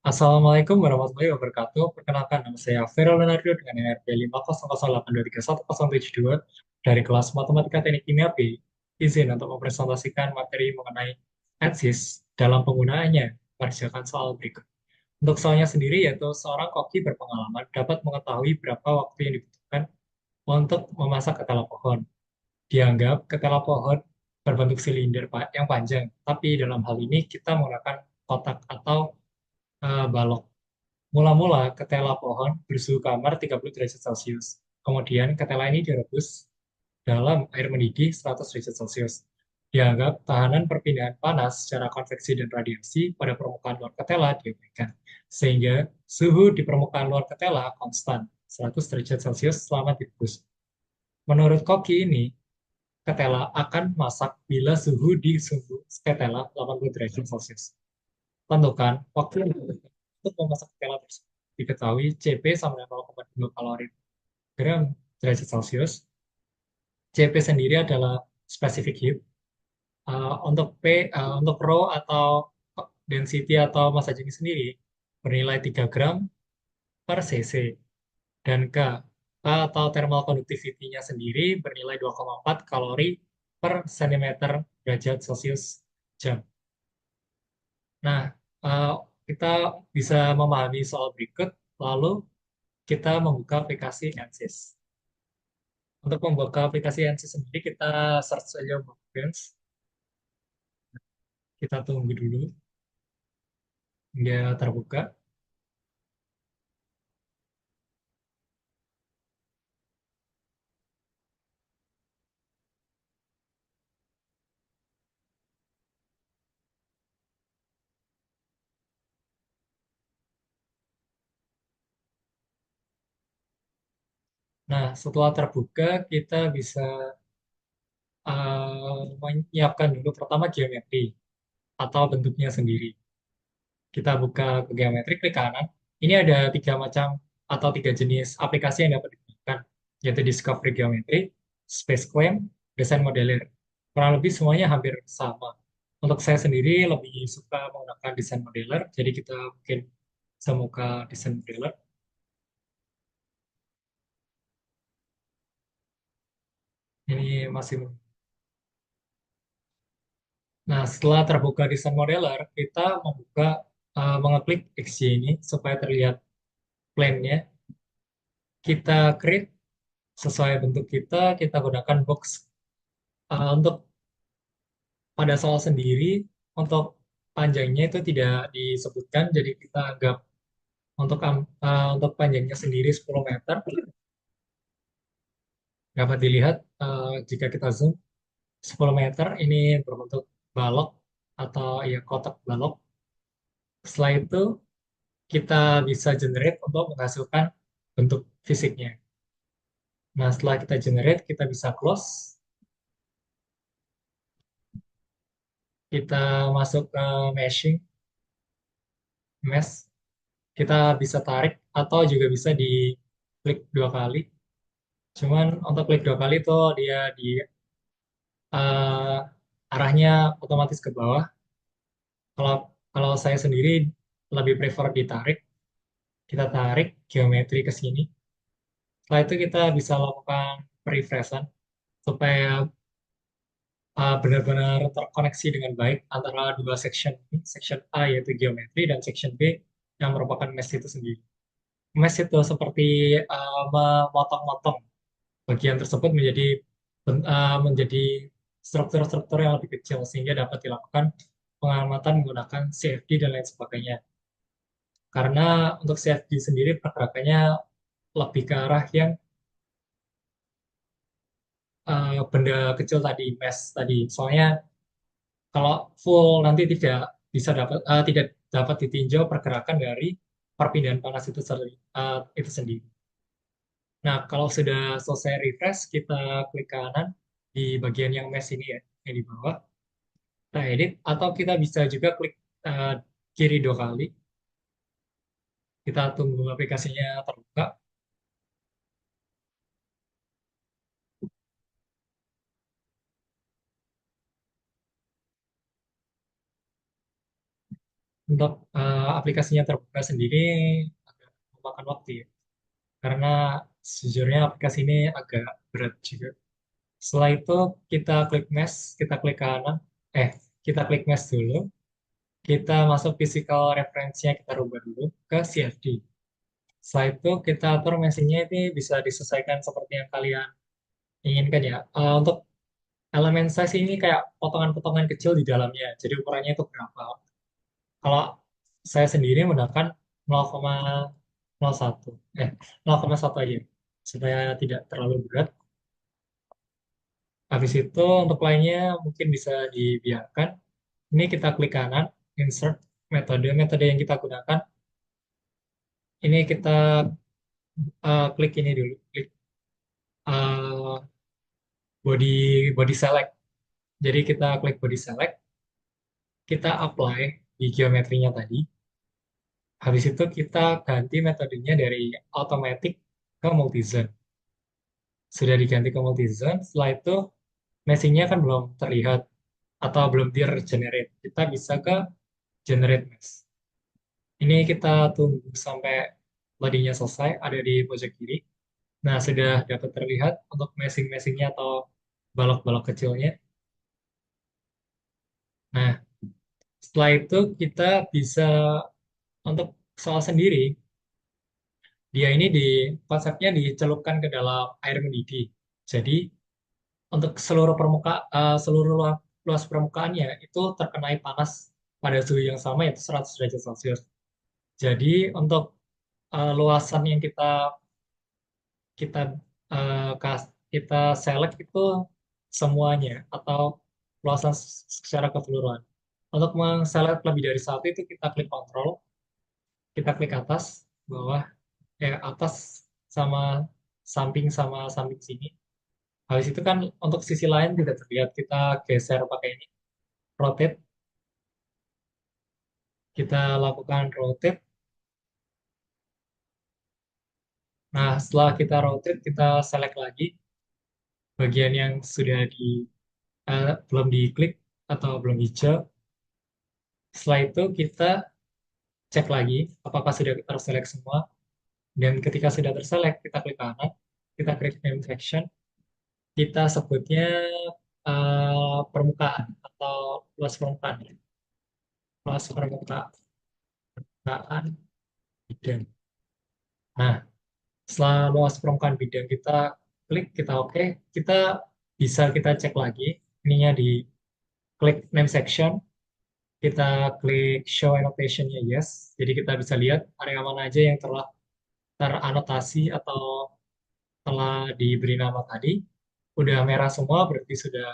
Assalamualaikum warahmatullahi wabarakatuh. Perkenalkan, nama saya Vero Leonardo dengan NRP 500823172 dari kelas Matematika Teknik Kimia B. Izin untuk mempresentasikan materi mengenai ANSYS dalam penggunaannya. Kerjakan soal berikut. Untuk soalnya sendiri, yaitu seorang koki berpengalaman dapat mengetahui berapa waktu yang dibutuhkan untuk memasak ketela pohon. Dianggap ketela pohon berbentuk silinder yang panjang, tapi dalam hal ini kita menggunakan kotak atau balok. Mula-mula ketela pohon bersuhu kamar 30 derajat Celcius. Kemudian ketela ini direbus dalam air mendidih 100 derajat Celcius. Dianggap tahanan perpindahan panas secara konveksi dan radiasi pada permukaan luar ketela diabaikan. Sehingga suhu di permukaan luar ketela konstan 100 derajat Celcius selama direbus. Menurut Koki ini, ketela akan masak bila suhu di suhu ketela 80 derajat Celcius. Tentukan waktu yang dibutuhkan untuk memasak ketela tersebut. Diketahui CP sama dengan 0,2 kalori gram derajat Celcius. CP sendiri adalah specific heat. Untuk untuk rho atau density atau massa jenis sendiri bernilai 3 gram per cc. Dan K atau thermal conductivity-nya sendiri bernilai 2,4 kalori per centimeter derajat Celcius jam. Nah, eh, kita bisa memahami soal berikut, lalu kita membuka aplikasi ANSYS. Untuk membuka aplikasi ANSYS sendiri, kita search saja Workbench. Kita tunggu dulu hingga terbuka. Nah, setelah terbuka, kita bisa menyiapkan dulu pertama geometri atau bentuknya sendiri. Kita buka ke geometri, klik kanan. Ini ada tiga macam atau tiga jenis aplikasi yang dapat digunakan, yaitu Discovery Geometry, Space Claim, Design Modeler. Kurang lebih semuanya hampir sama. Untuk saya sendiri lebih suka menggunakan Design Modeler, jadi kita mungkin bisa buka Design Modeler. Ini masih. Nah, setelah terbuka Design Modeler, kita mengeklik XY ini supaya terlihat plan-nya. Kita create sesuai bentuk kita gunakan box. Untuk pada soal sendiri, untuk panjangnya itu tidak disebutkan, jadi kita anggap untuk panjangnya sendiri 10 meter. Dapat dilihat jika kita zoom 10 meter ini berbentuk balok atau ya kotak balok. Setelah itu kita bisa generate untuk menghasilkan bentuk fisiknya. Nah, setelah kita generate, kita bisa close, kita masuk ke meshing, mesh, kita bisa tarik atau juga bisa di klik dua kali. Cuman untuk klik dua kali itu dia di arahnya otomatis ke bawah. Kalau kalau saya sendiri lebih prefer ditarik, kita tarik geometri ke sini. Setelah itu kita bisa lakukan refreshan supaya benar-benar terkoneksi dengan baik antara dua section ini, section A yaitu geometri dan section B yang merupakan mesh itu sendiri. Mesh itu seperti memotong-motong bagian tersebut menjadi struktur-struktur yang lebih kecil sehingga dapat dilakukan pengamatan menggunakan CFD dan lain sebagainya. Karena untuk CFD sendiri pergerakannya lebih ke arah yang benda kecil tadi, mesh tadi. Soalnya kalau full nanti tidak dapat ditinjau pergerakan dari perpindahan panas itu sendiri. Nah, kalau sudah selesai refresh, kita klik kanan di bagian yang mesh ini ya, yang di bawah. Kita edit, atau kita bisa juga klik eh, kiri dua kali. Kita tunggu aplikasinya terbuka. Untuk aplikasinya terbuka sendiri agak memakan waktu ya, karena sejujurnya aplikasi ini agak berat juga. Setelah itu kita klik mesh, kita klik kanan, eh kita klik mesh dulu, kita masuk physical reference-nya kita rubah dulu ke CFD. Setelah itu kita atur meshingnya ini bisa disesuaikan seperti yang kalian inginkan ya. Untuk elemen size ini kayak potongan-potongan kecil di dalamnya, jadi ukurannya itu berapa. Kalau saya sendiri menggunakan 0,01, 0,1 aja, supaya tidak terlalu berat. Habis itu untuk lainnya mungkin bisa dibiarkan. Ini kita klik kanan, insert metode. Metode yang kita gunakan, ini kita klik ini dulu, klik uh, body select. Jadi kita klik body select, kita apply di geometrinya tadi. Habis itu kita ganti metodenya dari automatic ke multizone. Sudah diganti ke multizone, setelah itu meshingnya kan belum terlihat atau belum di-regenerate. Kita bisa ke generate mesh. Ini kita tunggu sampai loadingnya selesai, ada di pojok kiri. Nah, sudah dapat terlihat untuk meshing-meshingnya atau balok-balok kecilnya. Nah, setelah itu kita bisa untuk soal sendiri, dia ini di konsepnya dicelupkan ke dalam air mendidih. Jadi, untuk seluruh luas permukaannya itu terkenai panas pada suhu yang sama yaitu 100 derajat Celcius. Jadi untuk luasan yang kita kita select itu semuanya atau luasan secara keseluruhan. Untuk mengselect lebih dari satu itu kita klik kontrol, kita klik atas, bawah, atas sama sama samping sini. Habis itu kan untuk sisi lain tidak terlihat, kita geser pakai ini, rotate, kita lakukan rotate. Nah, setelah kita rotate, kita select lagi bagian yang sudah belum diklik atau belum hijau. Setelah itu kita cek lagi apakah sudah terselect semua. Dan ketika sudah terselect, kita klik kanan, kita klik name section, kita sebutnya permukaan atau luas permukaan. Luas permukaan bidang. Nah, setelah luas permukaan bidang kita klik, kita oke, kita bisa kita cek lagi, ininya di klik name section, kita klik show annotation-nya yes, jadi kita bisa lihat area mana aja yang telah teranotasi atau telah diberi nama tadi. Udah merah semua, berarti sudah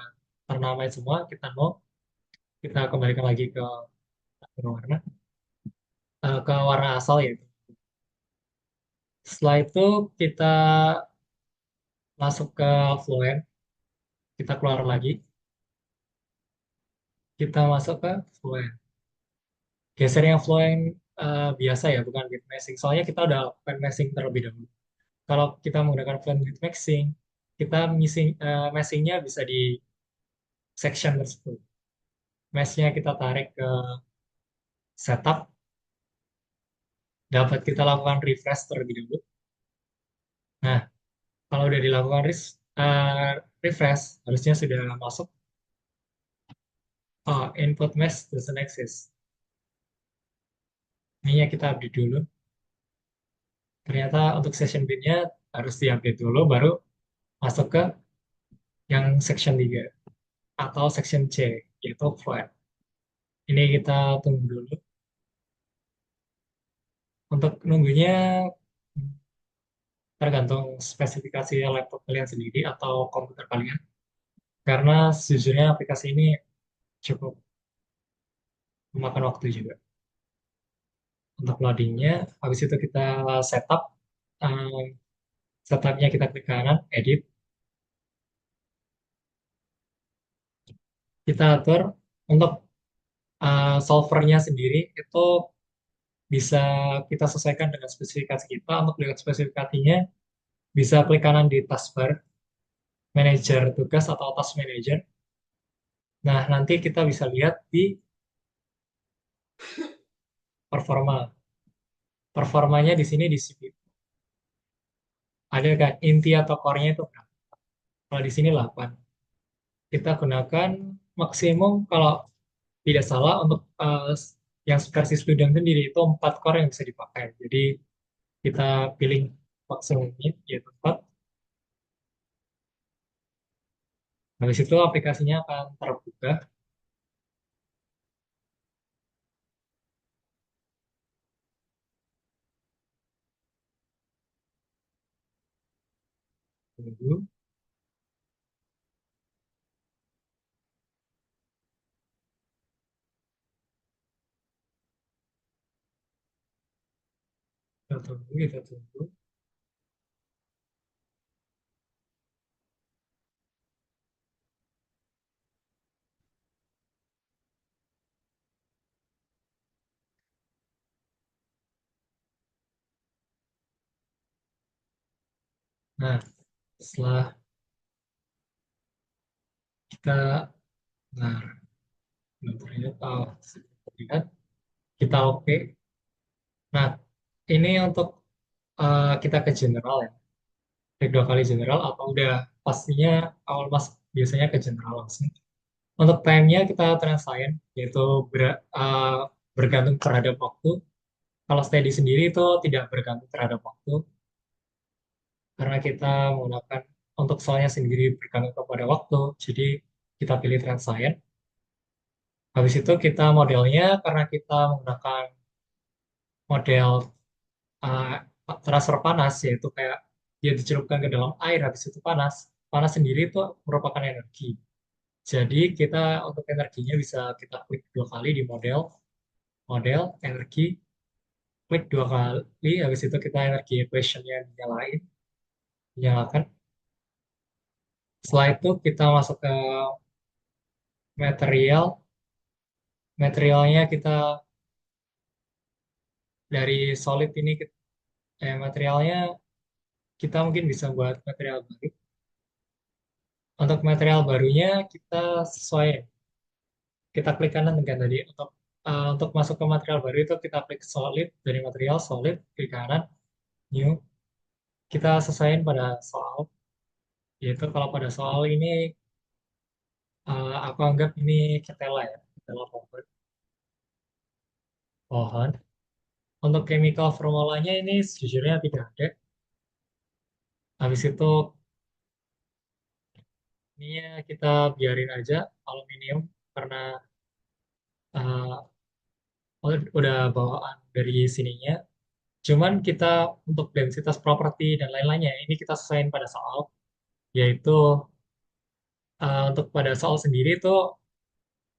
ternamai semua, kita no, kita kembalikan lagi ke warna, ke warna asal ya. Setelah itu kita masuk ke Fluent, kita keluar lagi, kita masuk ke Fluent. Geser yang Fluent biasa ya, bukan with meshing. Soalnya kita udah lakukan meshing terlebih dahulu. Kalau kita menggunakan Fluent with meshing, kita meshingnya bisa di section tersebut. Meshnya kita tarik ke setup, dapat kita lakukan refresh terlebih dahulu. Nah, kalau udah dilakukan refresh, harusnya sudah masuk. Oh, input mesh doesn't exist. Ini ya kita update dulu. Ternyata untuk session bin-nya harus di-update dulu, baru masuk ke yang section 3 atau section C, yaitu flat. Ini kita tunggu dulu. Untuk nunggunya tergantung spesifikasi laptop kalian sendiri atau komputer kalian. Karena sejujurnya aplikasi ini cukup memakan waktu juga. Untuk loadingnya, habis itu kita setup. Um, Setupnya kita klik kanan, edit. Kita atur untuk solvernya sendiri itu bisa kita sesuaikan dengan spesifikasi kita. Untuk lihat spesifikasinya, bisa klik kanan di taskbar, manajer tugas atau task manager. Nah, nanti kita bisa lihat di performa. Performanya di sini di CPU. Ada kan inti atau core-nya itu berapa? Kalau di sini 8. Kita gunakan maksimum kalau tidak salah untuk yang versi student sendiri itu 4 core yang bisa dipakai. Jadi kita pilih maksimumnya yaitu 4. Habis itu aplikasinya akan terbuka. Tunggu, kita tunggu. Nah, setelah kita, nah, bentuknya tahu, lihat, kita oke. Nah, ini untuk kita ke general ya. Klik 2 kali general atau udah pastinya awal mas biasanya ke general langsung. Untuk time-nya kita transient, yaitu bergantung terhadap waktu. Kalau steady sendiri itu tidak bergantung terhadap waktu, karena kita menggunakan untuk soalnya sendiri bergantung kepada waktu, jadi kita pilih transient. Habis itu kita modelnya, karena kita menggunakan model uh, transfer panas, yaitu kayak dia dicelupkan ke dalam air, habis itu panas. Panas sendiri itu merupakan energi. Jadi kita untuk energinya bisa kita klik 2 kali di model, model, energi, klik 2 kali, habis itu kita energi equation-nya dinyalakan. Setelah itu kita masuk ke material, materialnya kita dari solid ini, materialnya kita mungkin bisa buat material baru. Untuk material barunya kita sesuai, kita klik kanan dengan tadi. Untuk masuk ke material baru itu kita klik solid, dari material solid, klik kanan, new. Kita sesuaikan pada soal, yaitu kalau pada soal ini aku anggap ini ketela ya, ketela pohon. Untuk chemical formulanya ini sejujurnya tidak ada. Habis itu ini ya kita biarin aja aluminium, karena uh, udah bawaan dari sininya. Cuman kita untuk densitas properti dan lain-lainnya ini kita sesuaikan pada soal, yaitu untuk pada soal sendiri itu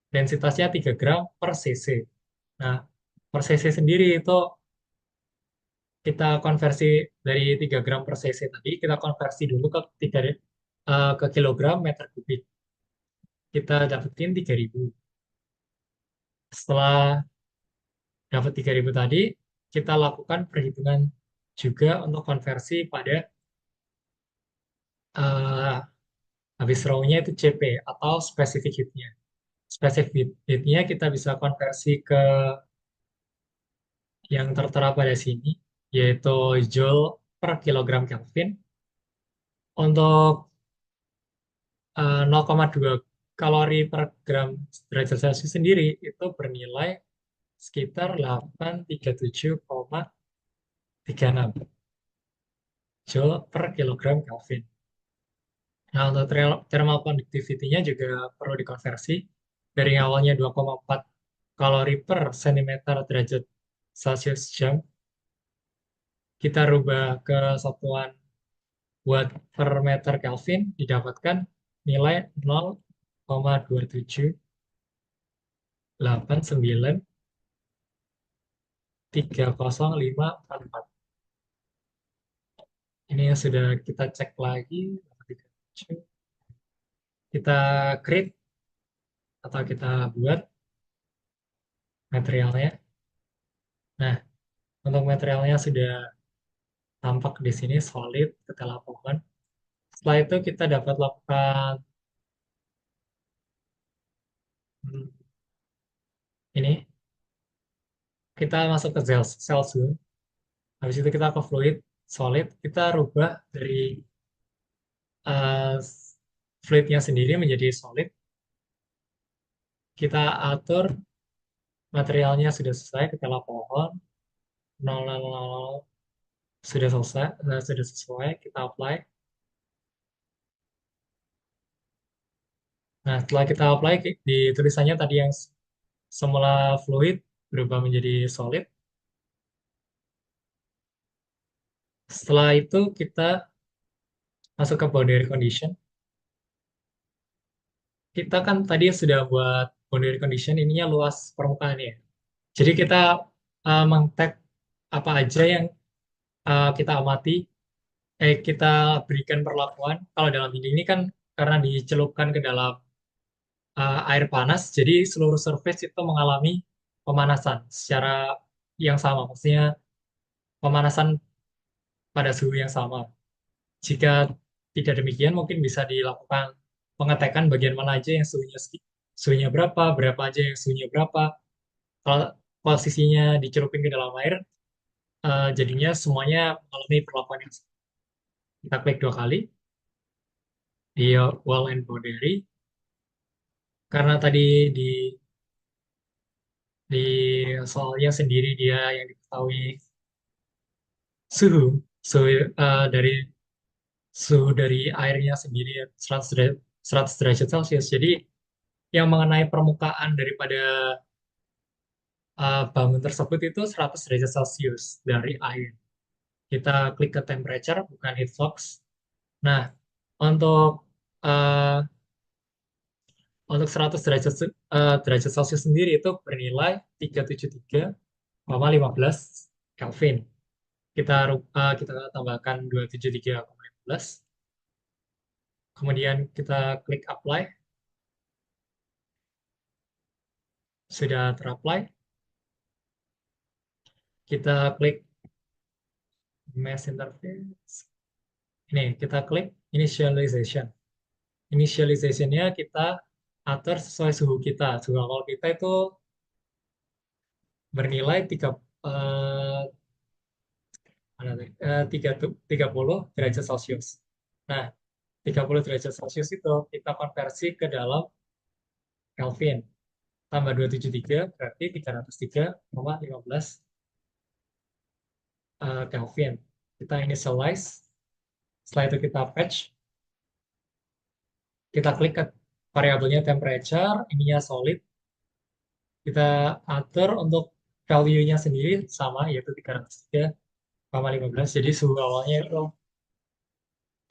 densitasnya 3 gram per cc. Nah, per cc sendiri itu kita konversi dari 3 gram per cc tadi, kita konversi dulu ke ke kilogram meter kubik. Kita dapetin 3.000. Setelah dapat 3.000 tadi, kita lakukan perhitungan juga untuk konversi pada eh, habis row-nya itu CP atau specific heat-nya. Specific heat-nya kita bisa konversi ke yang tertera pada sini, yaitu Joule per kilogram Kelvin. Untuk 0,2 kalori per gram derajat Celcius sendiri itu bernilai sekitar 837,36 Joule per kilogram Kelvin. Nah, untuk thermal conductivity-nya juga perlu dikonversi dari awalnya 2,4 kalori per sentimeter derajat Celcius jam, kita rubah ke satuan watt per meter Kelvin, didapatkan nilai 0,278930544. Ini yang sudah kita cek lagi, kita create atau kita buat materialnya. Nah, untuk materialnya sudah tampak di sini solid, ketela pohon. Setelah itu kita dapat lakukan hmm, ini. kita masuk ke cell zone, habis itu kita ke fluid, solid, kita rubah dari eh, fluidnya sendiri menjadi solid, kita atur materialnya sudah selesai, kita pohon, 0,000 sudah selesai, sudah sesuai, kita apply. Nah, setelah kita apply, di tulisannya tadi yang semula fluid berubah menjadi solid. Setelah itu kita masuk ke boundary condition. Kita kan tadi sudah buat boundary condition, ininya luas permukaannya. Jadi kita meng-tag apa aja yang kita amati, kita berikan perlakuan. Kalau dalam ini kan karena dicelupkan ke dalam air panas, jadi seluruh surface itu mengalami pemanasan secara yang sama. Maksudnya pemanasan pada suhu yang sama. Jika tidak demikian, mungkin bisa dilakukan pengetekan bagian mana aja yang suhunya berapa, berapa aja yang suhunya berapa. Kalau posisinya dicelupin ke dalam air, jadinya semuanya mengalami perlakuan yang sama. Kita klik 2 kali di wall and boundary. Karena tadi di di soalnya sendiri dia yang diketahui suhu, suhu dari suhu dari airnya sendiri 100 derajat Celcius. Jadi yang mengenai permukaan daripada bangun tersebut itu 100 derajat Celcius dari air. Kita klik ke temperature, bukan heat flux. Nah, untuk uh, untuk 100 derajat Celcius sendiri itu bernilai 373,15 Kelvin. Kita tambahkan 273,15. Kemudian kita klik apply. Sudah terapply. Kita klik mesh interface. Ini kita klik initialization. Initialization-nya kita atur sesuai suhu kita. Suhu awal kita itu bernilai 30 derajat Celcius. Nah, 30 derajat Celcius itu kita konversi ke dalam Kelvin. Tambah 273 berarti 303,15 Kelvin. Kita initialize. Setelah itu kita patch. Kita klik ke variabelnya temperature, ininya solid. Kita atur untuk value-nya sendiri sama, yaitu 303,15. Jadi suhu awalnya itu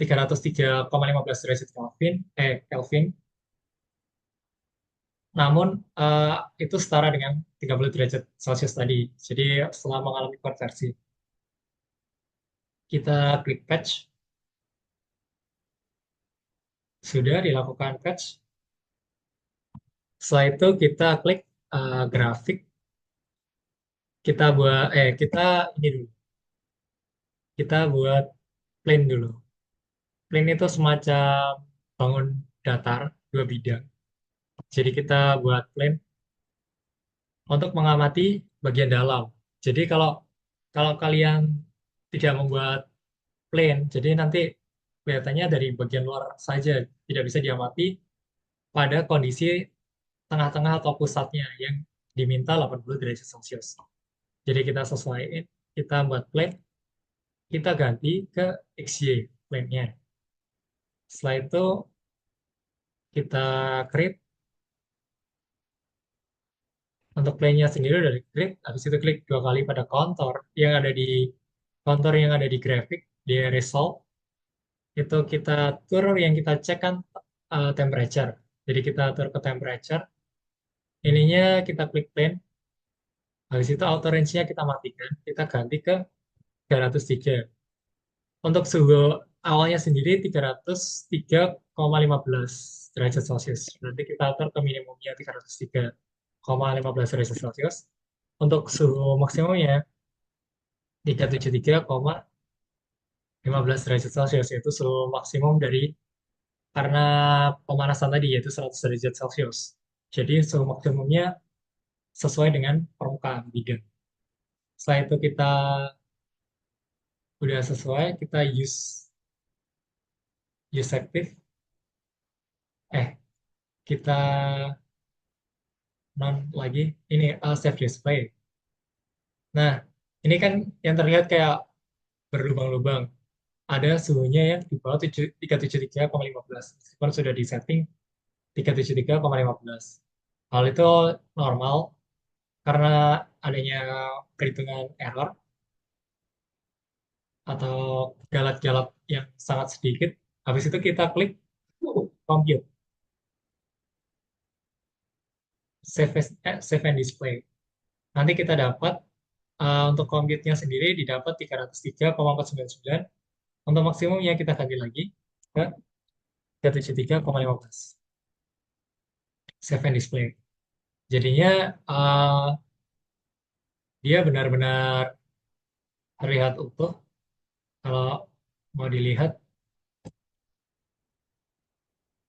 303,15 derajat Kelvin, Kelvin. Namun itu setara dengan 30 derajat Celcius tadi. Jadi setelah mengalami konversi, kita klik patch. Sudah dilakukan patch. Setelah itu kita klik grafik. Kita ini dulu. Kita buat plane dulu. Plane itu semacam bangun datar dua bidang. Jadi kita buat plane untuk mengamati bagian dalam. Jadi kalau kalau kalian tidak membuat plane, jadi nanti kelihatannya dari bagian luar saja, tidak bisa diamati pada kondisi tengah-tengah atau pusatnya yang diminta 80 derajat Celcius. Jadi kita sesuaikan, kita buat plane, kita ganti ke XY plane-nya. Setelah itu kita create. Untuk play-nya sendiri dari klik, habis itu klik 2 kali pada kontor yang ada di grafik, di result, itu kita atur yang kita cek kan temperature. Jadi kita atur ke temperature, ininya kita klik plane, habis itu auto range-nya kita matikan, kita ganti ke 303. Untuk suhu awalnya sendiri 303,15 derajat Celcius. Berarti kita atur ke minimumnya 303,15 derajat Celcius. Untuk suhu maksimumnya 373,15 derajat Celcius yaitu suhu maksimum dari karena pemanasan tadi yaitu 100 derajat Celcius. Jadi suhu maksimumnya sesuai dengan permukaan bidang. Setelah itu kita udah sesuai, kita use active, kita non lagi, ini save display. Nah, ini kan yang terlihat kayak berlubang-lubang. Ada suhunya yang di bawah 373,15. Meskipun sudah di setting 373,15. Hal itu normal karena adanya perhitungan error atau galat-galat yang sangat sedikit. Habis itu kita klik compute, save and display. Nanti kita dapat untuk compute-nya sendiri didapat 303,499. Untuk maksimumnya kita ganti lagi ke 373,15. Save and display. Jadinya dia benar-benar terlihat utuh. Kalau mau dilihat,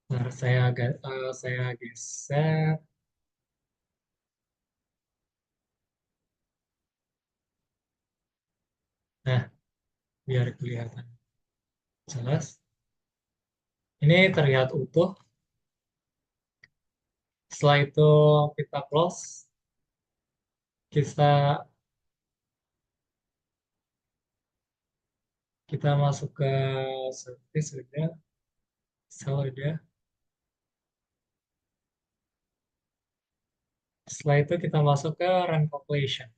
ntar saya geser. Nah, biar kelihatan jelas. Ini terlihat utuh. Setelah itu kita close. Kita kita masuk ke service sudah, sudah. Setelah itu kita masuk ke run calculation.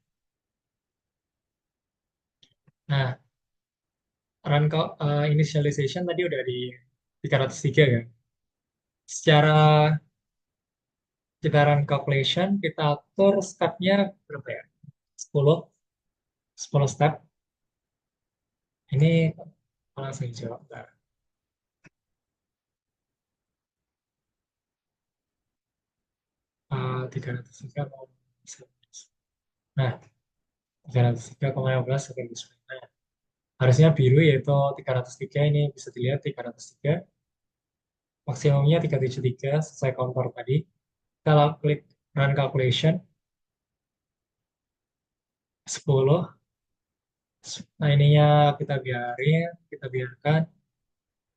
Nah, initialization tadi udah di 303 kan. Secara kita run calculation, kita atur stepnya berapa ya? 10, 10 step. Ini langsung jawab. Bentar. 303 mau. Nah, 303,15 sebagai display. Harusnya biru yaitu 303, ini bisa dilihat 303. Maksimumnya 373 sesuai kontur tadi. Kalau klik run calculation 10. Nah, ininya kita biarkan.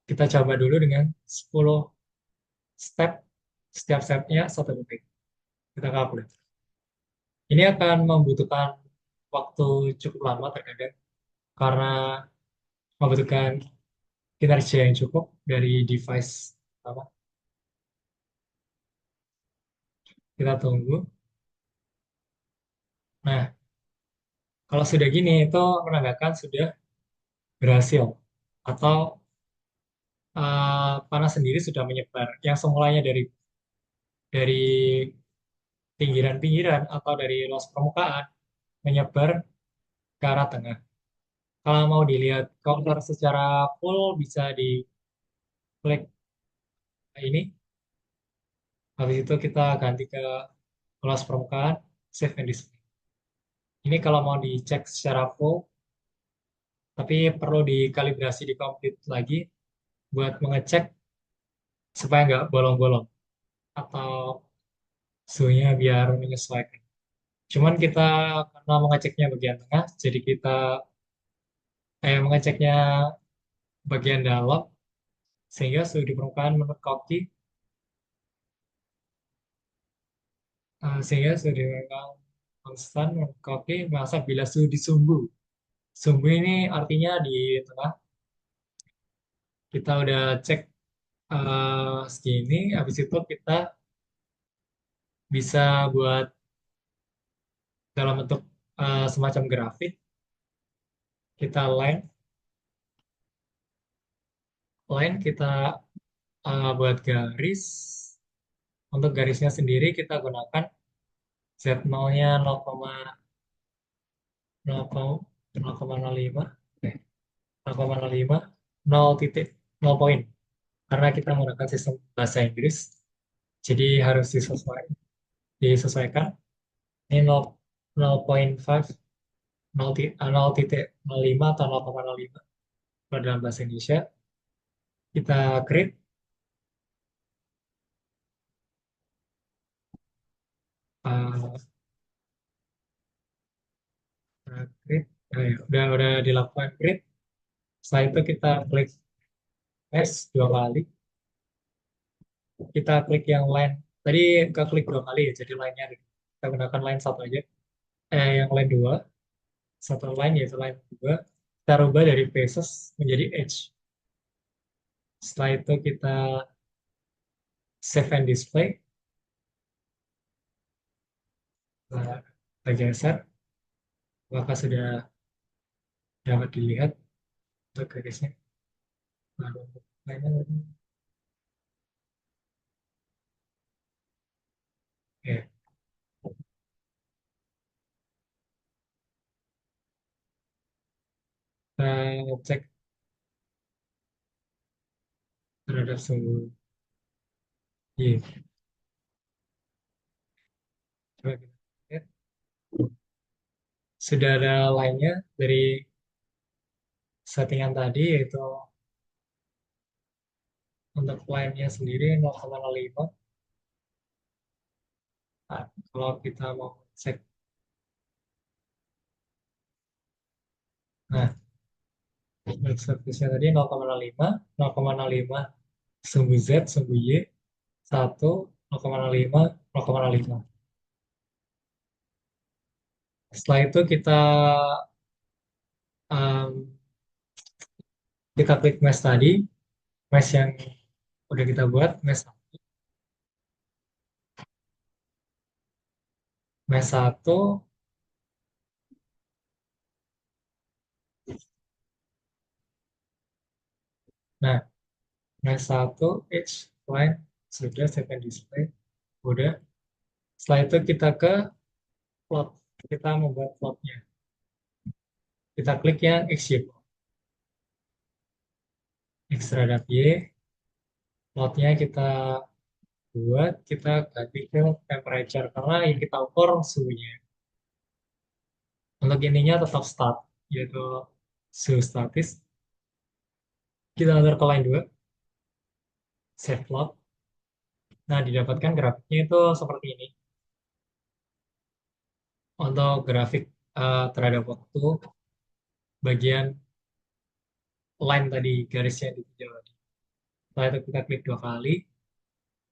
Kita coba dulu dengan 10 step. Setiap stepnya 1 detik. Kita calculate. Ini akan membutuhkan waktu cukup lama terkadang karena membutuhkan kinerja yang cukup dari device apa. Kita tunggu. Nah, kalau sudah gini itu menandakan sudah berhasil atau panas sendiri sudah menyebar. Yang semulanya dari pinggiran-pinggiran atau dari luas permukaan menyebar ke arah tengah. Kalau mau dilihat counter secara full bisa diklik ini. Habis itu kita ganti ke luas permukaan, save and display. Ini kalau mau dicek secara full, tapi perlu dikalibrasi di komplit lagi buat mengecek supaya nggak bolong-bolong atau suhunya biar menyesuaikan. Cuman kita karena mengeceknya bagian tengah, jadi kita mengeceknya bagian dalam, sehingga suhu di permukaan menurut koki, sehingga suhu di permukaan konstan menurut koki, masa bila suhu di sumbu. Sumbu ini artinya di tengah, kita udah cek segini, habis itu kita bisa buat dalam bentuk semacam grafik, kita line kita buat garis. Untuk garisnya sendiri kita gunakan Z0-nya 0,05, 0,05, 0 titik 0 poin. Karena kita menggunakan sistem bahasa Inggris, jadi harus disesuaikan. Ini 0,5, 0,05 atau 0,05 kalau dalam bahasa Indonesia. Kita create, Nah, ya, udah dilakukan grid. Setelah itu kita klik S dua kali. Kita klik yang line. Tadi kita klik dua kali ya, jadi line-nya kita gunakan line satu aja. Yang line dua, satu line yaitu line dua. Kita rubah dari faces menjadi edge. Setelah itu kita save and display. Nah, kita geser, maka sudah dapat dilihat untuk garisnya. Lalu untuk line-nya tadi, ya, kita cek terhadap suhu. Iya, coba kita lihat. Sudah ada line-nya dari settingan tadi, yaitu untuk line-nya sendiri 0,05. Nah, kalau kita mau cek, nah, untuk service-nya tadi 0,05, 0,05 sumbu Z, sumbu Y, 1, 0,05, 0,05. Setelah itu um, kita klik mesh tadi, mesh yang udah kita buat, mesh 1. Nah, mesh 1, H, line, sudah, save and display, udah. Setelah itu kita ke plot, kita membuat plotnya. Kita klik yang XY, X terhadap Y, plotnya kita buat, kita ganti ke temperature, karena yang kita ukur suhunya. Untuk ininya tetap start, yaitu suhu statis. Kita atur ke line 2, save plot. Nah, didapatkan grafiknya itu seperti ini. Untuk grafik terhadap waktu, bagian line tadi, garisnya di hijau tadi. Setelah itu kita klik dua kali.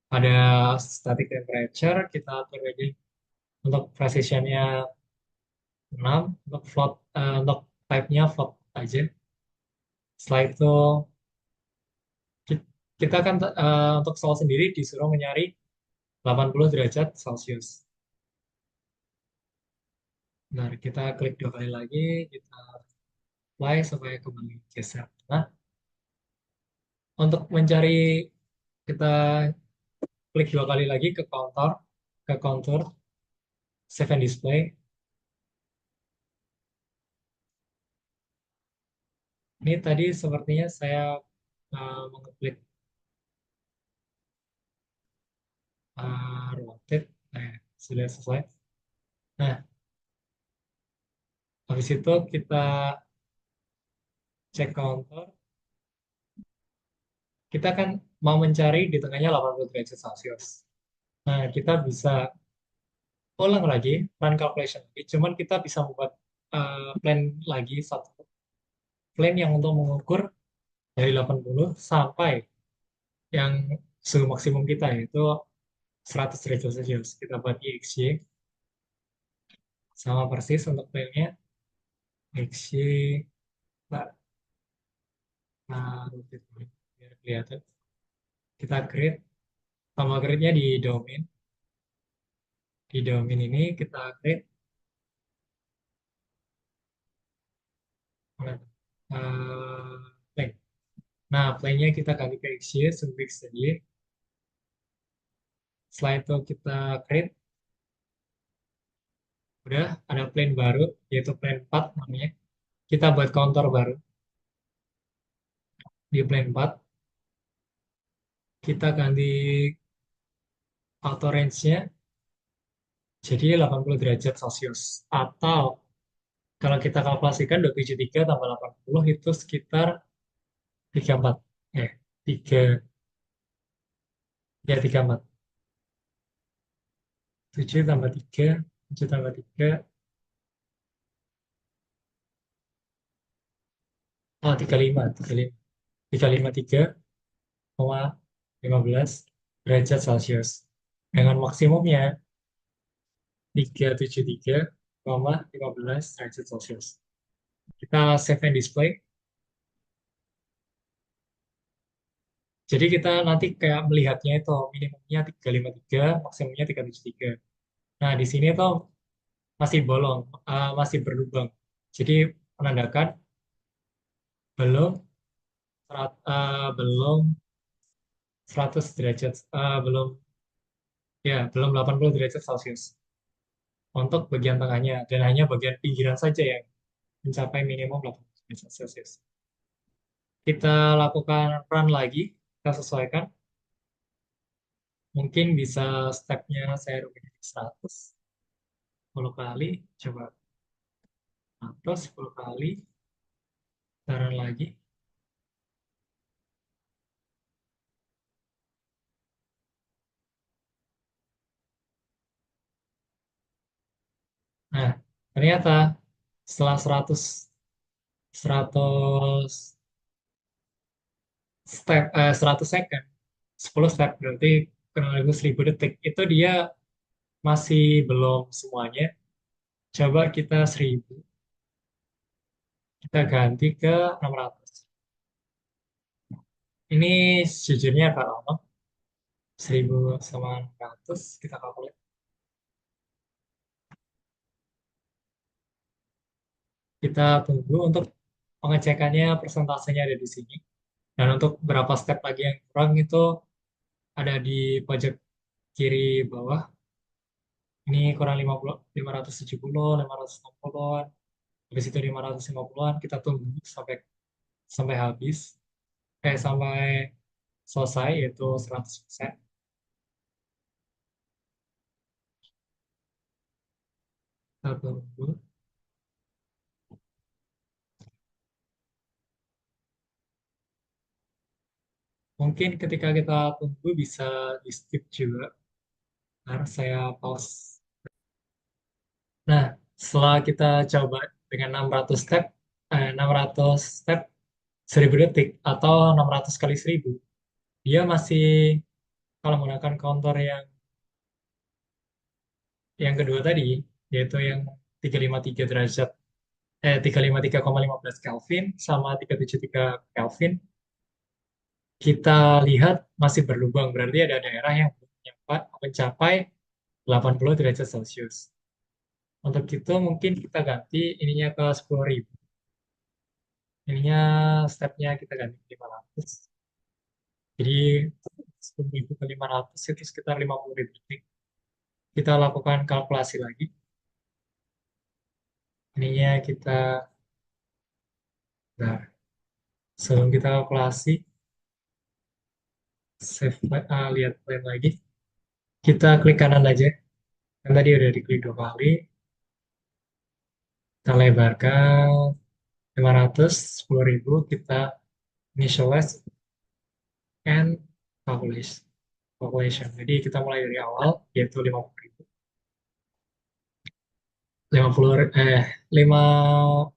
Ada static temperature, kita atur aja untuk precisionnya 6, untuk float, untuk type-nya float aja. Setelah itu kita akan untuk soal sendiri disuruh mencari 80 derajat Celcius. Nah, kita klik dua kali lagi, kita apply supaya kembali geser. Nah, untuk mencari, kita klik dua kali lagi ke contour, save and display. Ini tadi sepertinya saya mengeklik rotate. Nah, sudah selesai. Nah, habis itu kita cek counter. Kita kan mau mencari di tengahnya 80 derajat Celcius. Nah, kita bisa ulang lagi, run calculation lagi. Cuman kita bisa membuat plan lagi, satu plan yang untuk mengukur dari 80 sampai yang suhu maksimum kita, yaitu 100 derajat Celcius. Kita buat IXY, sama persis untuk plannya. IXY, nah, biar kelihatan. Kita create, sama create-nya di domain. Di domain ini kita create plan. Nah, play-nya kita ganti ke XY, sub XY. Setelah itu kita create, udah ada plane baru, yaitu plane 4 namanya. Kita buat counter baru di plane 4. Kita ganti auto range-nya jadi 80 derajat Celcius. Atau kalau kita kalkulasikan 273 tambah 80 itu sekitar 34. Eh, 3, ya 34. 7 tambah 3, 7 tambah 3, Oh, 35 Celcius. Dengan maksimumnya 373,15 derajat Celcius. Kita save and display. Jadi kita nanti kayak melihatnya itu minimumnya 353, maksimumnya 373. Nah, di sini tuh masih bolong, masih berlubang. Jadi menandakan belum belum 100 derajat, belum 80 derajat Celcius untuk bagian tengahnya, dan hanya bagian pinggiran saja yang mencapai minimum 80 derajat Celcius. Kita lakukan run lagi, kita sesuaikan. Mungkin bisa stepnya saya rubah jadi 100, 10 kali, coba 100, 10 kali, kita run lagi. Nah, ternyata setelah 100 100 second, 10 step berarti kurang lebih 1000 detik. Itu dia masih belum semuanya. Coba kita 1000, kita ganti ke 600. Ini sejujurnya agak lama, 1000 sama 600, kita kalkulasi. Kita tunggu untuk pengecekannya, persentasenya ada di sini. Dan untuk berapa step lagi yang kurang itu ada di pojok kiri bawah. Ini kurang 50, 570, 560-an. Habis itu 550-an, kita tunggu sampai sampai habis. Sampai selesai, yaitu 100%. Kita tunggu. Mungkin ketika kita tunggu bisa di skip juga. Harus saya pause. Nah, setelah kita coba dengan 600 step 1000 detik atau 600 kali 1000, dia masih, kalau menggunakan counter yang kedua tadi, yaitu yang 353 derajat, 353,15 Kelvin sama 373 Kelvin, kita lihat masih berlubang, berarti ada daerah yang belum mencapai 80 derajat Celcius. Untuk itu mungkin kita ganti ininya ke 10.000. Ininya stepnya kita ganti ke 500. Jadi 10.000 ke 500 itu sekitar 50.000 detik. Kita lakukan kalkulasi lagi. Ininya kita, nah, sebelum kita kalkulasi, lihat plan lagi. Kita klik kanan aja. Kan tadi udah diklik 2 kali. Kita lebarkan 500, 10.000. Kita initialize and calculation. Jadi kita mulai dari awal, yaitu 50.000. 50, 5,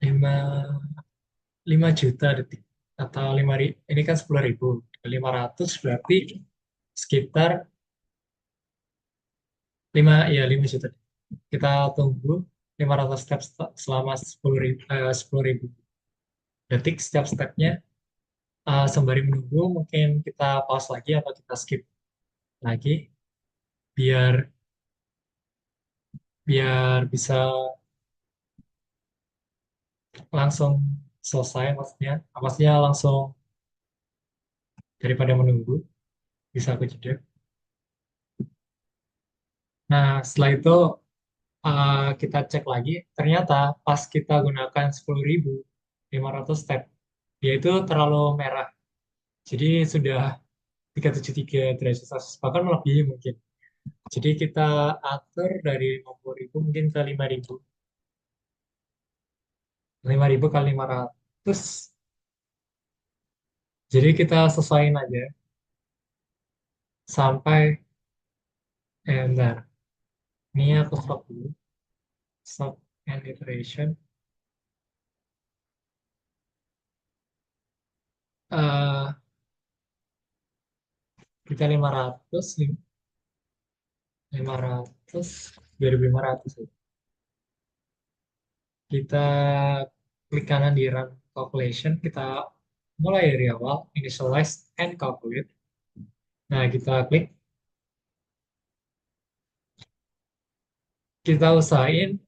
5, 5 juta detik. Atau 5.000, ini kan 10.000. 500 berarti sekitar 5 juta. Kita tunggu 500 step selama 10.000 detik setiap stepnya. Sembari menunggu, mungkin kita pause lagi atau kita skip lagi biar biar bisa langsung selesai, maksudnya langsung, daripada menunggu bisa aku jeda. Nah, setelah itu kita cek lagi, ternyata pas kita gunakan 10.500 step, dia itu terlalu merah. Jadi sudah 373 derajat Celcius, bahkan melebihi mungkin. Jadi kita atur dari 50.000 mungkin ke 5.000. 5.000 kali 500. Jadi kita sesuaiin aja sampai, bentar. Ini aku stop dulu. Stop and iteration. eh kita 500, 500, 2500 ya. Kita klik kanan di Run Calculation, kita mulai dari awal, Initialize and Calculate. Nah, kita klik, kita usahain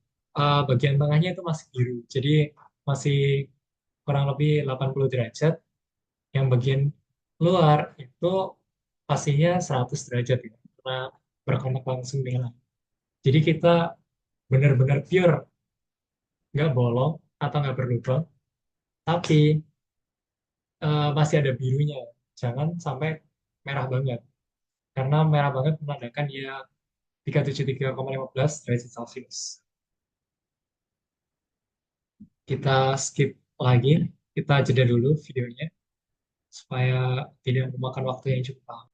bagian tengahnya itu masih biru. Jadi masih kurang lebih 80 derajat. Yang bagian luar itu pastinya 100 derajat ya, karena berkontak langsung dengan. Jadi kita benar-benar pure, nggak bolong atau nggak berlubang, tapi masih ada birunya. Jangan sampai merah banget, karena merah banget menandakan dia 373,15 derajat Celcius. Kita skip lagi, kita jeda dulu videonya, supaya tidak memakan waktu yang cukup lama.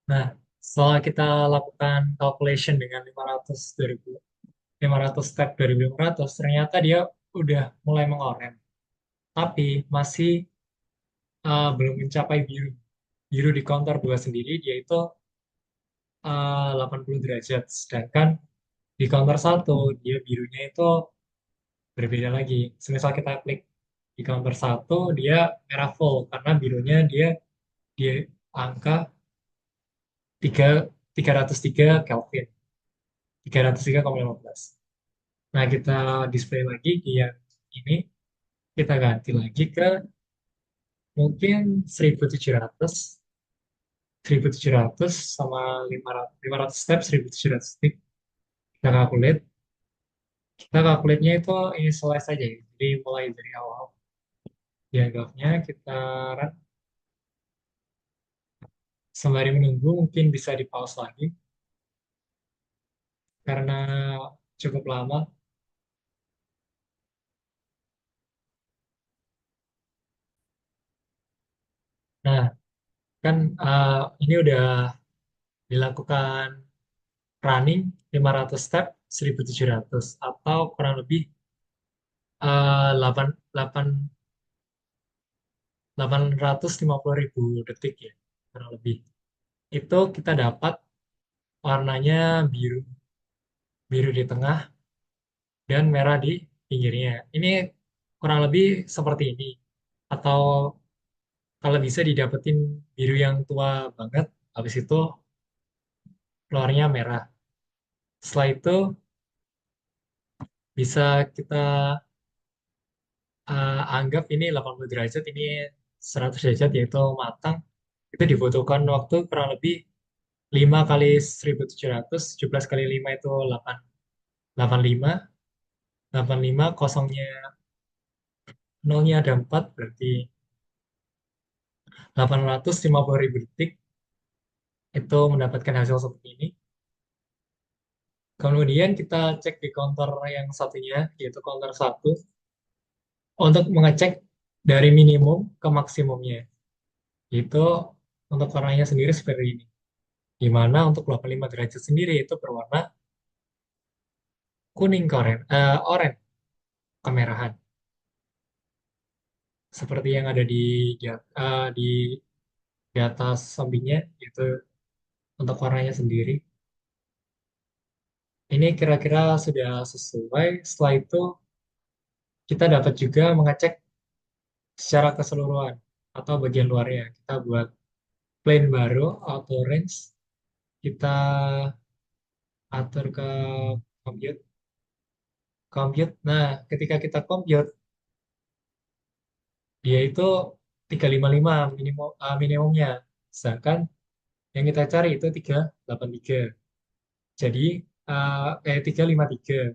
Nah, setelah kita lakukan calculation dengan 500 step 2500, ternyata dia udah mulai mengoren. Tapi masih belum mencapai biru. Biru di counter 2 sendiri, dia itu 80 derajat. Sedangkan di counter satu dia birunya itu berbeda lagi. Semisal kita klik di counter satu dia merah full, karena birunya di angka 3, 303 Kelvin. 303,15. Nah, kita display lagi di yang ini, kita ganti lagi ke mungkin 1700, 1700 sama 500 step, 1700 detik. Kita calculate. Kita calculate-nya itu initialize saja ya. Jadi mulai dari awal. Diagamnya kita run. Sembari menunggu mungkin bisa di pause lagi karena cukup lama. Nah, kan ini udah dilakukan running 500 step 1700 atau kurang lebih 8, 8, 850.000 detik ya, kurang lebih. Itu kita dapat warnanya biru, biru di tengah dan merah di pinggirnya. Ini kurang lebih seperti ini. Atau kalau bisa didapetin biru yang tua banget, habis itu luarnya merah. Setelah itu bisa kita anggap ini 80 derajat, ini 100 derajat yaitu matang. Itu dibutuhkan waktu kurang lebih 5 kali 1700, 17 kali 5 itu 8, 85, 85 kosongnya nolnya ada 4 berarti 850.000 detik itu mendapatkan hasil seperti ini. Kemudian kita cek di counter yang satunya, yaitu counter satu, untuk mengecek dari minimum ke maksimumnya. Itu untuk warnanya sendiri seperti ini. Di mana untuk 85 derajat sendiri itu berwarna kuning ke oranye kemerahan. Seperti yang ada di atas sampingnya, itu untuk warnanya sendiri. Ini kira-kira sudah sesuai. Setelah itu kita dapat juga mengecek secara keseluruhan atau bagian luarnya. Kita buat plane baru, auto range, kita atur ke compute. Compute. Nah, ketika kita compute, dia itu 355 minimumnya. Sedangkan yang kita cari itu 383. Jadi, 353.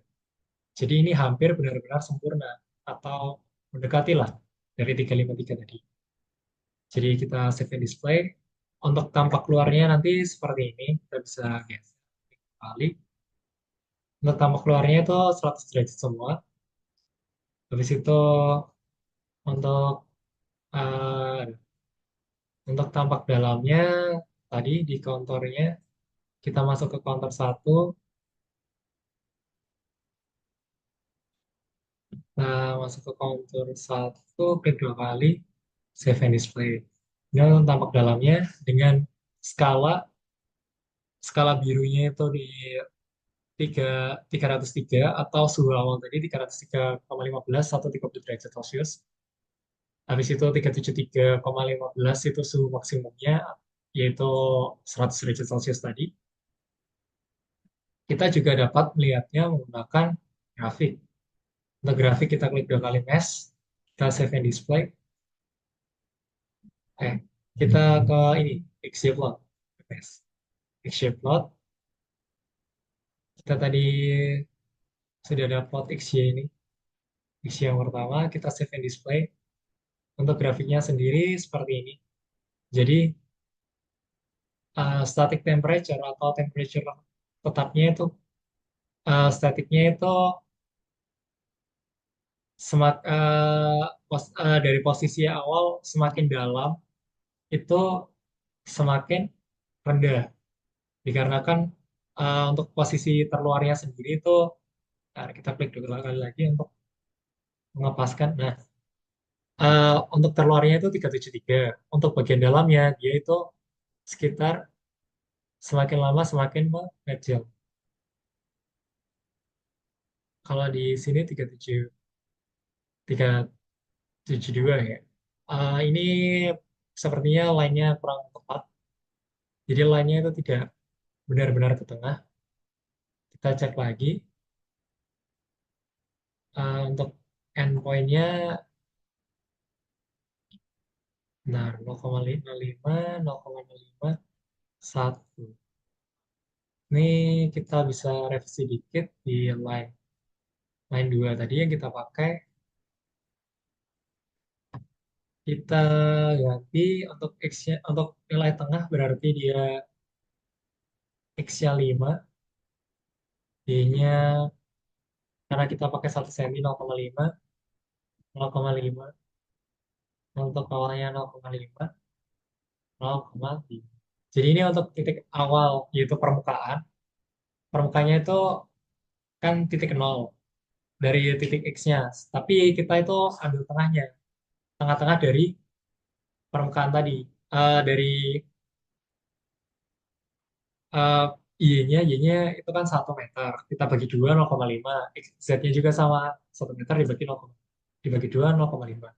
Jadi ini hampir benar-benar sempurna atau mendekati lah dari 353 tadi. Jadi kita save and display. Untuk tampak luarnya nanti seperti ini. Kita bisa geser kembali. Untuk tampak luarnya itu 100 derajat semua. Habis itu untuk eh, untuk tampak dalamnya tadi di counternya kita masuk ke counter satu. masuk ke kontur satu, klik dua kali, save and display. Ini tampak dalamnya dengan skala skala birunya itu di tiga 303 atau suhu awal tadi 303,15 atau 30 derajat Celcius. Habis itu 373,15 itu suhu maksimumnya, yaitu 100 derajat Celcius tadi. Kita juga dapat melihatnya menggunakan grafik. Untuk grafik kita klik dua kali mesh, kita save and display. Eh, kita ke ini, XGplot. Mesh. XGplot, kita tadi sudah dapat XY ini. XY yang pertama, kita save and display. Untuk grafiknya sendiri seperti ini. Jadi, static temperature atau temperature tetapnya itu, statiknya itu dari posisi awal semakin dalam itu semakin rendah. Dikarenakan untuk posisi terluarnya sendiri itu, kita klik dua kali lagi untuk mengepaskan. Nah, untuk terluarnya itu 373. Untuk bagian dalamnya, dia itu sekitar semakin lama semakin mengecil. Kalau di sini 372 ya. Ini sepertinya line-nya kurang tepat. Jadi line-nya itu tidak benar-benar ke tengah. Kita cek lagi. Untuk endpoint-nya, benar, 0,05, 0,05, 1. Ini kita bisa revisi dikit di line 2 tadi yang kita pakai. Kita ganti untuk X-nya, untuk nilai tengah berarti dia X-nya 5, Y-nya karena kita pakai 1 cm 0,5, 0,5, untuk awalnya 0,5, 0,5. Jadi ini untuk titik awal, yaitu permukaan. Permukaannya itu kan titik 0 dari titik X-nya. Tapi kita itu ambil tengahnya. Tengah-tengah dari permukaan tadi. Dari eh, Y-nya itu kan 1 meter. Kita bagi dua 0,5. Z-nya juga sama 1 meter dibagi 0, dibagi dua 0,5.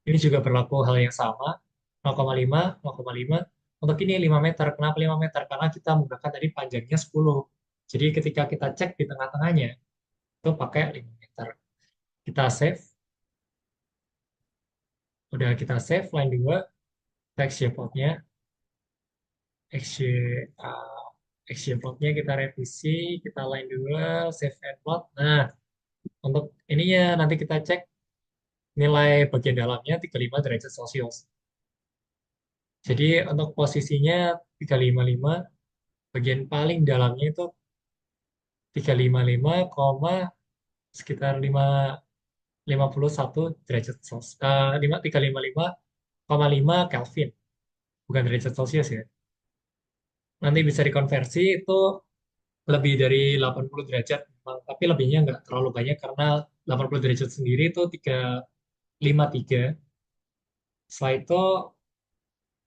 Ini juga berlaku hal yang sama. 0,5, 0,5. Untuk ini 5 meter. Kenapa 5 meter? Karena kita menggunakan tadi panjangnya 10. Jadi ketika kita cek di tengah-tengahnya, itu pakai 5 meter. Kita save. Udah kita save line 2. Text plotnya. XY, uh, XY plotnya kita revisi. Kita line 2. Save and plot. Nah, untuk ininya nanti kita cek nilai bagian dalamnya 35 derajat Celcius. Jadi untuk posisinya 355, bagian paling dalamnya itu 355, sekitar 51 derajat Celcius. 355,5 Kelvin, bukan derajat Celcius ya. Nanti bisa dikonversi itu lebih dari 80 derajat, memang. Tapi lebihnya nggak terlalu banyak karena 80 derajat sendiri itu 353. Setelah itu,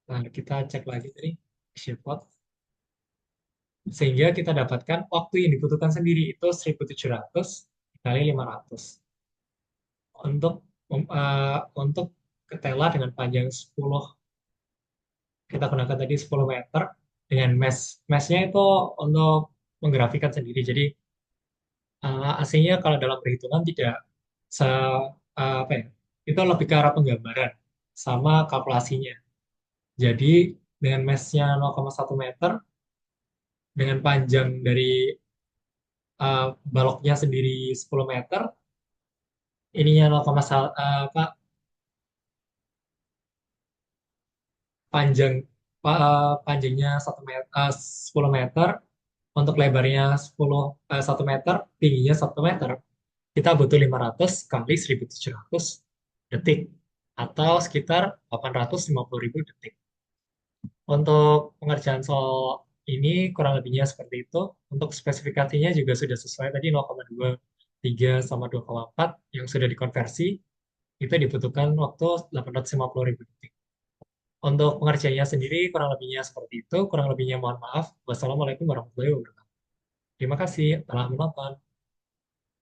nah, kita cek lagi tadi, Shepot. Sehingga kita dapatkan waktu yang dibutuhkan sendiri itu 1700 kali 500 untuk untuk ketela dengan panjang 10, kita gunakan tadi 10 meter dengan mesh-nya itu untuk menggrafikkan sendiri. Jadi aslinya kalau dalam perhitungan tidak se apa ya, itu lebih ke arah penggambaran sama kalkulasinya. Jadi dengan mesh-nya 0,1 meter dengan panjang dari baloknya sendiri 10 meter, ininya 0,1, panjang panjangnya 1 meter, 10 meter, untuk lebarnya 1 meter, tingginya 1 meter. Kita butuh 500 kali 1700 detik atau sekitar 850.000 detik. Untuk pengerjaan soal ini kurang lebihnya seperti itu. Untuk spesifikasinya juga sudah sesuai tadi 0,2 3/2,4 yang sudah dikonversi, itu dibutuhkan waktu 850.000 detik. Untuk pengerjaannya sendiri kurang lebihnya seperti itu. Kurang lebihnya mohon maaf. Wassalamualaikum warahmatullahi wabarakatuh. Terima kasih telah menonton.